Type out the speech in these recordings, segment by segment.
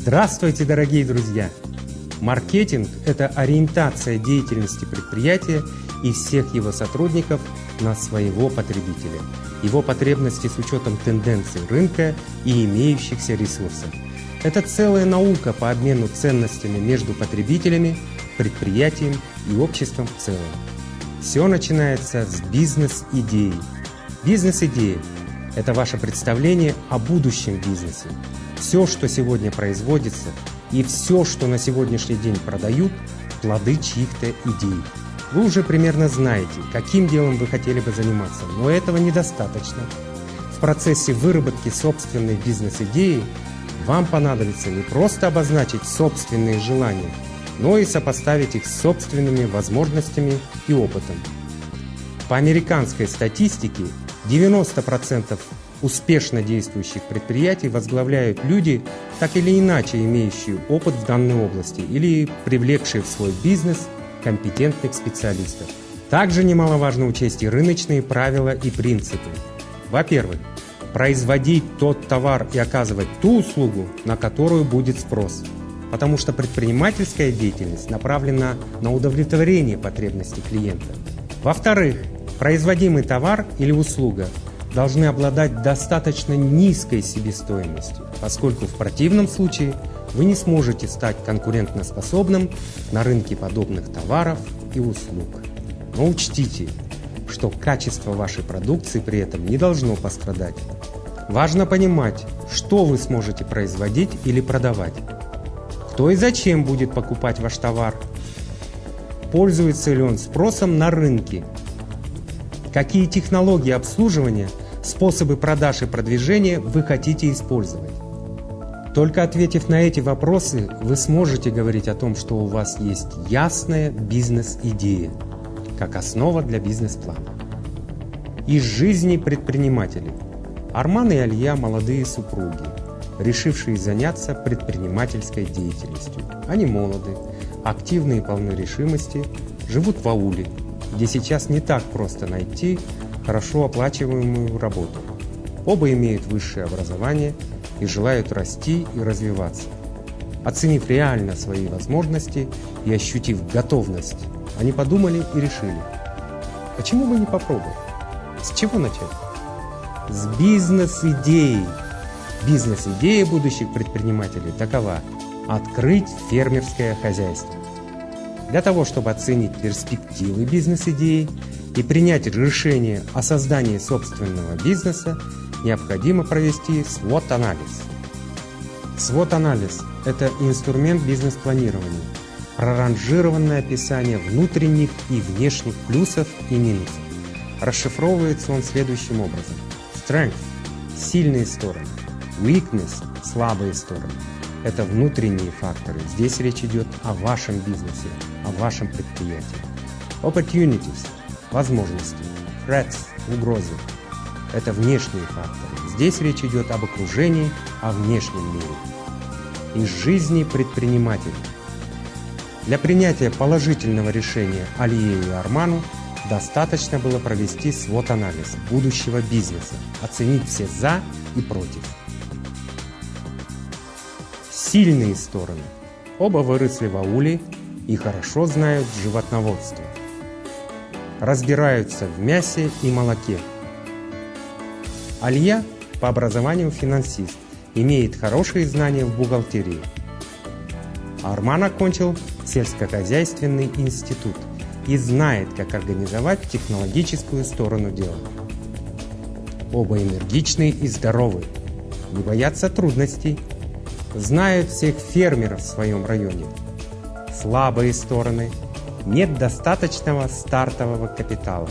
Здравствуйте, дорогие друзья! Маркетинг – это ориентация деятельности предприятия и всех его сотрудников на своего потребителя, его потребности с учетом тенденций рынка и имеющихся ресурсов. Это целая наука по обмену ценностями между потребителями, предприятием и обществом в целом. Все начинается с бизнес-идеи. Бизнес-идея – это ваше представление о будущем бизнесе. Все, что сегодня производится, и все, что на сегодняшний день продают, плоды чьих-то идей. Вы уже примерно знаете, каким делом вы хотели бы заниматься, но этого недостаточно. В процессе выработки собственной бизнес-идеи вам понадобится не просто обозначить собственные желания, но и сопоставить их с собственными возможностями и опытом. По американской статистике 90% успешно действующих предприятий возглавляют люди, так или иначе имеющие опыт в данной области или привлекшие в свой бизнес компетентных специалистов. Также немаловажно учесть и рыночные правила и принципы. Во-первых, производить тот товар и оказывать ту услугу, на которую будет спрос, потому что предпринимательская деятельность направлена на удовлетворение потребностей клиента. Во-вторых, производимый товар или услуга должны обладать достаточно низкой себестоимостью, поскольку в противном случае вы не сможете стать конкурентоспособным на рынке подобных товаров и услуг. Но учтите, что качество вашей продукции при этом не должно пострадать. Важно понимать, что вы сможете производить или продавать. Кто и зачем будет покупать ваш товар? Пользуется ли он спросом на рынке? Какие технологии обслуживания, способы продаж и продвижения вы хотите использовать? Только ответив на эти вопросы, вы сможете говорить о том, что у вас есть ясная бизнес-идея, как основа для бизнес-плана. Из жизни предпринимателей. Арман и Алия – молодые супруги, решившие заняться предпринимательской деятельностью. Они молоды, активны и полны решимости, живут в ауле, где сейчас не так просто найти хорошо оплачиваемую работу. Оба имеют высшее образование и желают расти и развиваться. Оценив реально свои возможности и ощутив готовность, они подумали и решили: почему бы не попробовать? С чего начать? С бизнес-идеи. Бизнес-идея будущих предпринимателей такова: открыть фермерское хозяйство. Для того, чтобы оценить перспективы бизнес-идеи и принять решение о создании собственного бизнеса, необходимо провести SWOT-анализ. SWOT-анализ – это инструмент бизнес-планирования, проранжированное описание внутренних и внешних плюсов и минусов. Расшифровывается он следующим образом: Strength – сильные стороны, Weakness – слабые стороны. Это внутренние факторы. Здесь речь идет о вашем бизнесе, о вашем предприятии. Opportunities – возможности, Threats – угрозы. Это внешние факторы. Здесь речь идет об окружении, о внешнем мире. Из жизни предпринимателей. Для принятия положительного решения Алие и Арману достаточно было провести SWOT-анализ будущего бизнеса, оценить все «за» и «против». Сильные стороны. Оба выросли в ауле и хорошо знают животноводство. Разбираются в мясе и молоке. Алия по образованию финансист, имеет хорошие знания в бухгалтерии. Арман окончил сельскохозяйственный институт и знает, как организовать технологическую сторону дела. Оба энергичны и здоровы, не боятся трудностей, знают всех фермеров в своем районе. Слабые стороны. Нет достаточного стартового капитала,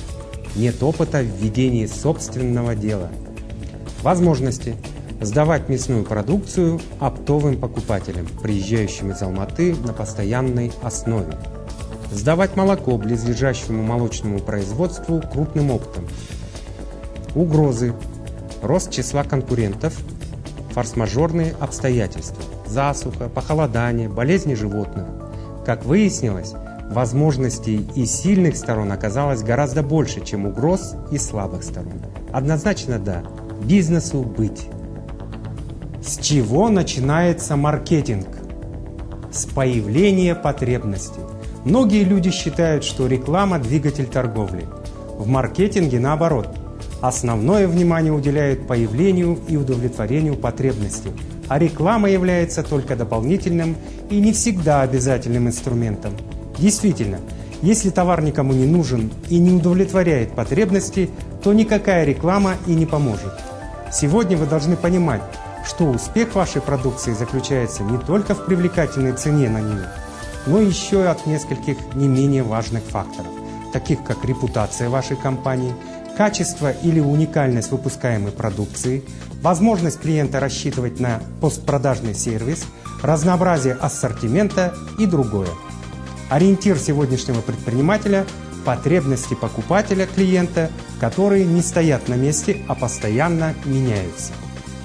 нет опыта в ведении собственного дела. Возможности: сдавать мясную продукцию оптовым покупателям, приезжающим из Алматы на постоянной основе. Сдавать молоко близлежащему молочному производству крупным оптом. Угрозы: рост числа конкурентов, форс-мажорные обстоятельства, засуха, похолодание, болезни животных. Как выяснилось, возможностей и сильных сторон оказалось гораздо больше, чем угроз и слабых сторон. Однозначно да, бизнесу быть. С чего начинается маркетинг? С появления потребности. Многие люди считают, что реклама – двигатель торговли. В маркетинге наоборот. Основное внимание уделяют появлению и удовлетворению потребностей, а реклама является только дополнительным и не всегда обязательным инструментом. Действительно, если товар никому не нужен и не удовлетворяет потребности, то никакая реклама и не поможет. Сегодня вы должны понимать, что успех вашей продукции заключается не только в привлекательной цене на нее, но еще и от нескольких не менее важных факторов, таких как репутация вашей компании, качество или уникальность выпускаемой продукции, возможность клиента рассчитывать на постпродажный сервис, разнообразие ассортимента и другое. Ориентир сегодняшнего предпринимателя – потребности покупателя, клиента, которые не стоят на месте, а постоянно меняются.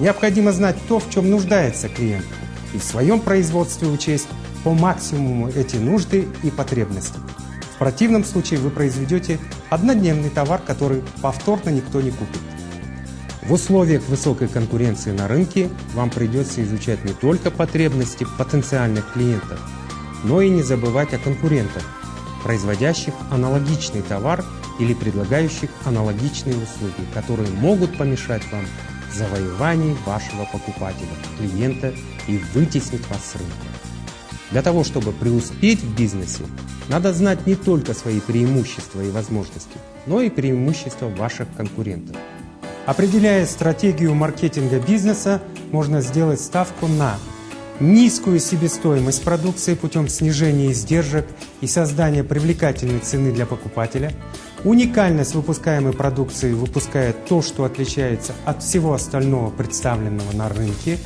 Необходимо знать то, в чем нуждается клиент, и в своем производстве учесть по максимуму эти нужды и потребности. В противном случае вы произведете однодневный товар, который повторно никто не купит. В условиях высокой конкуренции на рынке вам придется изучать не только потребности потенциальных клиентов, но и не забывать о конкурентах, производящих аналогичный товар или предлагающих аналогичные услуги, которые могут помешать вам в завоевании вашего покупателя, клиента и вытеснить вас с рынка. Для того, чтобы преуспеть в бизнесе, надо знать не только свои преимущества и возможности, но и преимущества ваших конкурентов. Определяя стратегию маркетинга бизнеса, можно сделать ставку на низкую себестоимость продукции путем снижения издержек и создания привлекательной цены для покупателя, уникальность выпускаемой продукции, выпуская то, что отличается от всего остального представленного на рынке,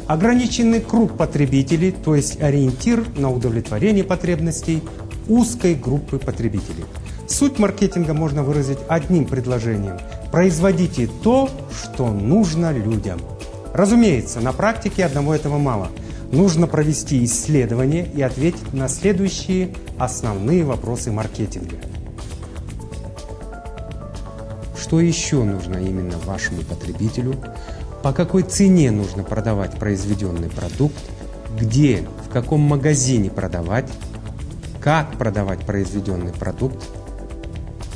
ограниченный круг потребителей, то есть ориентир на удовлетворение потребностей узкой группы потребителей. Суть маркетинга можно выразить одним предложением: производите то, что нужно людям. Разумеется, на практике одного этого мало. Нужно провести исследование и ответить на следующие основные вопросы маркетинга. Что еще нужно именно вашему потребителю? По какой цене нужно продавать произведенный продукт? Где, в каком магазине продавать? Как продавать произведенный продукт?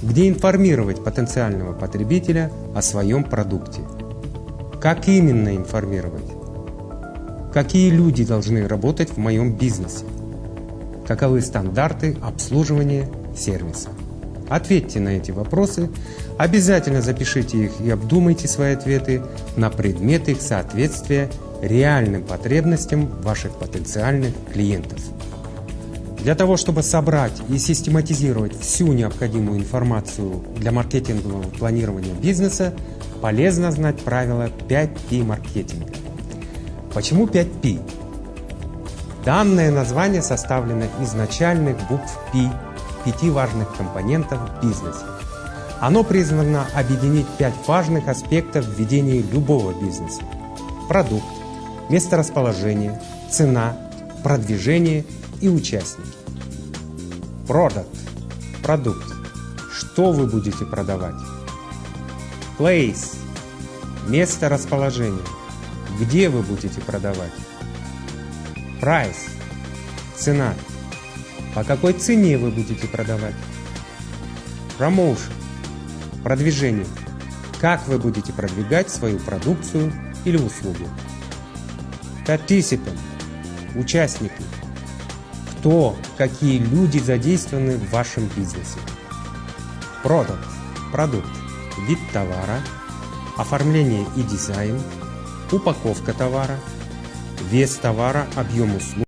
Где информировать потенциального потребителя о своем продукте? Как именно информировать? Какие люди должны работать в моем бизнесе? Каковы стандарты обслуживания сервиса? Ответьте на эти вопросы, обязательно запишите их и обдумайте свои ответы на предмет их соответствия реальным потребностям ваших потенциальных клиентов. Для того, чтобы собрать и систематизировать всю необходимую информацию для маркетингового планирования бизнеса, полезно знать правила 5P маркетинга. Почему 5P? Данное название составлено из начальных букв P, 5 важных компонентов в бизнесе. Оно призвано объединить 5 важных аспектов в ведении любого бизнеса: продукт, месторасположение, цена, продвижение и участники. Product – продукт. Что вы будете продавать? Place – место расположения. Где вы будете продавать? Price – цена. По какой цене вы будете продавать? Promotion – продвижение. Как вы будете продвигать свою продукцию или услугу? Participant – участники. Кто, какие люди задействованы в вашем бизнесе? Product – продукт. Вид товара, оформление и дизайн, упаковка товара, вес товара, объем услуг.